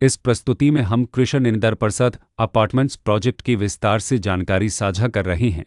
इस प्रस्तुति में हम कृष्ण इंदर प्रसाद अपार्टमेंट्स प्रोजेक्ट की विस्तार से जानकारी साझा कर रहे हैं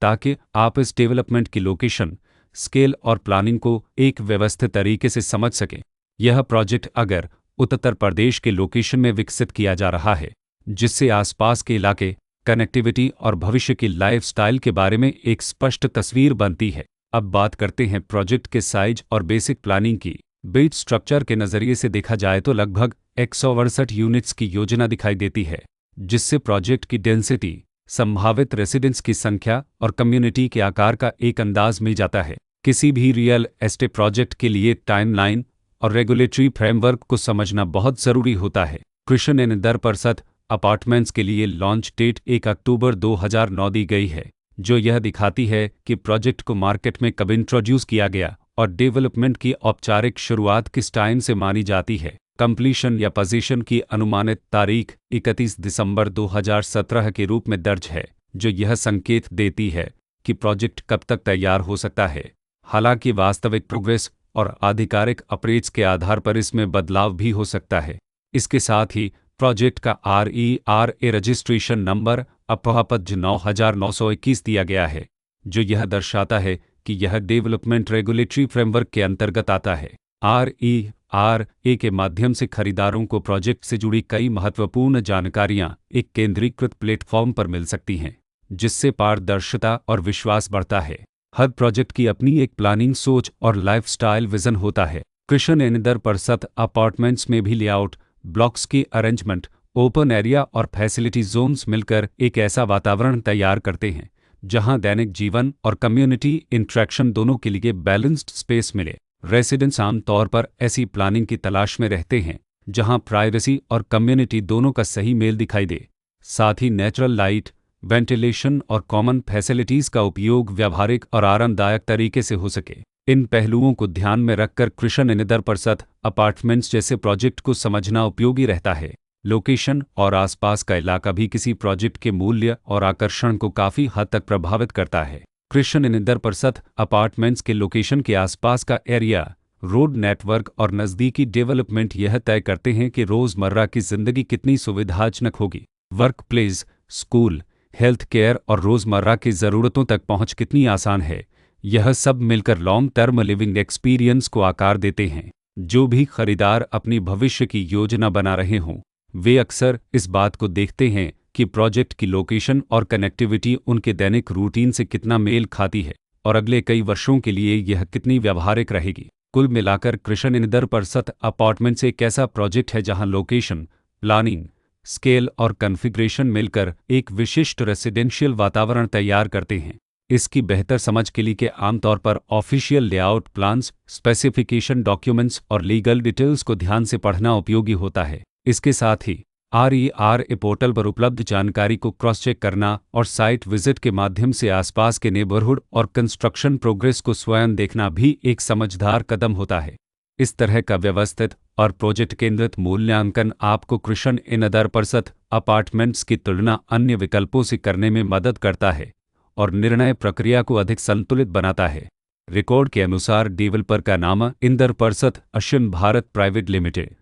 ताकि आप इस डेवलपमेंट की लोकेशन, स्केल और प्लानिंग को एक व्यवस्थित तरीके से समझ सकें। यह प्रोजेक्ट अगर उत्तर प्रदेश के लोकेशन में विकसित किया जा रहा है, जिससे आसपास के इलाके, कनेक्टिविटी और भविष्य की लाइफस्टाइल के बारे में एक स्पष्ट तस्वीर बनती है। अब बात करते हैं प्रोजेक्ट के साइज और बेसिक प्लानिंग की। बेस स्ट्रक्चर के नज़रिए से देखा जाए तो लगभग 168 यूनिट्स की योजना दिखाई देती है, जिससे प्रोजेक्ट की डेंसिटी, संभावित रेसिडेंट्स की संख्या और कम्युनिटी के आकार का एक अंदाज मिल जाता है। किसी भी रियल एस्टेट प्रोजेक्ट के लिए टाइमलाइन और रेगुलेटरी फ्रेमवर्क को समझना बहुत ज़रूरी होता है। कृष्ण इंदर प्रसाद अपार्टमेंट्स के लिए लॉन्च डेट 1 अक्टूबर 2009 दी गई है, जो यह दिखाती है कि प्रोजेक्ट को मार्केट में कब इंट्रोड्यूस किया गया और डेवलपमेंट की औपचारिक शुरुआत किस टाइम से मानी जाती है। कंप्लीशन या पोजीशन की अनुमानित तारीख 31 दिसंबर 2017 के रूप में दर्ज है, जो यह संकेत देती है कि प्रोजेक्ट कब तक तैयार हो सकता है। हालांकि वास्तविक प्रोग्रेस और आधिकारिक अप्रेज के आधार पर इसमें बदलाव भी हो सकता है। इसके साथ ही प्रोजेक्ट का RERA रजिस्ट्रेशन नंबर अपापज 9921 दिया गया है, जो यह दर्शाता है कि यह डेवलपमेंट रेगुलेटरी फ्रेमवर्क के अंतर्गत आता है। RERA के माध्यम से खरीदारों को प्रोजेक्ट से जुड़ी कई महत्वपूर्ण जानकारियां एक केंद्रीकृत प्लेटफॉर्म पर मिल सकती हैं, जिससे पारदर्शिता और विश्वास बढ़ता है। हर प्रोजेक्ट की अपनी एक प्लानिंग सोच और लाइफस्टाइल विजन होता है। कृष्ण इंदर प्रसाद अपार्टमेंट्स में भी लेआउट, ब्लॉक्स की अरेंजमेंट, ओपन एरिया और फैसिलिटी जोन्स मिलकर एक ऐसा वातावरण तैयार करते हैं जहां दैनिक जीवन और कम्युनिटी इंटरेक्शन दोनों के लिए बैलेंस्ड स्पेस मिले। रेसिडेंट्स आमतौर पर ऐसी प्लानिंग की तलाश में रहते हैं जहां प्राइवेसी और कम्युनिटी दोनों का सही मेल दिखाई दे। साथ ही नेचुरल लाइट, वेंटिलेशन और कॉमन फैसिलिटीज़ का उपयोग व्यावहारिक और आरामदायक तरीके से हो सके। इन पहलुओं को ध्यान में रखकर कृष्ण इंदर प्रसाद अपार्टमेंट्स जैसे प्रोजेक्ट को समझना उपयोगी रहता है। लोकेशन और आसपास का इलाका भी किसी प्रोजेक्ट के मूल्य और आकर्षण को काफ़ी हद तक प्रभावित करता है। कृष्ण इंदर प्रसाद अपार्टमेंट्स के लोकेशन के आसपास का एरिया, रोड नेटवर्क और नज़दीकी डेवलपमेंट यह तय करते हैं कि रोज़मर्रा की ज़िंदगी कितनी सुविधाजनक होगी। Work place, school, health care और रोज़मर्रा की ज़रूरतों तक पहुंच कितनी आसान है। यह सब मिलकर लॉन्ग टर्म लिविंग एक्सपीरियंस को आकार देते हैं। जो भी खरीदार अपनी भविष्य की योजना बना रहे हों, वे अक्सर इस बात को देखते हैं कि प्रोजेक्ट की लोकेशन और कनेक्टिविटी उनके दैनिक रूटीन से कितना मेल खाती है और अगले कई वर्षों के लिए यह कितनी व्यावहारिक रहेगी। कुल मिलाकर कृष्ण इंदर प्रसाद अपार्टमेंट्स एक ऐसा प्रोजेक्ट है जहां लोकेशन, प्लानिंग, स्केल और कॉन्फ़िगरेशन मिलकर एक विशिष्ट रेसिडेंशियल वातावरण तैयार करते हैं। इसकी बेहतर समझ के लिए आमतौर पर official layout plans, specification documents और लीगल डिटेल्स को ध्यान से पढ़ना उपयोगी होता है। इसके साथ ही RERA पोर्टल पर उपलब्ध जानकारी को क्रॉस चेक करना और साइट विजिट के माध्यम से आसपास के नेबरहुड और कंस्ट्रक्शन प्रोग्रेस को स्वयं देखना भी एक समझदार कदम होता है। इस तरह का व्यवस्थित और प्रोजेक्ट केंद्रित मूल्यांकन आपको कृष्ण इंदर प्रसाद अपार्टमेंट्स की तुलना अन्य विकल्पों से करने में मदद करता है और निर्णय प्रक्रिया को अधिक संतुलित बनाता है। रिकॉर्ड के अनुसार डेवलपर का नाम इंदर प्रसाद अश्विन भारत प्राइवेट लिमिटेड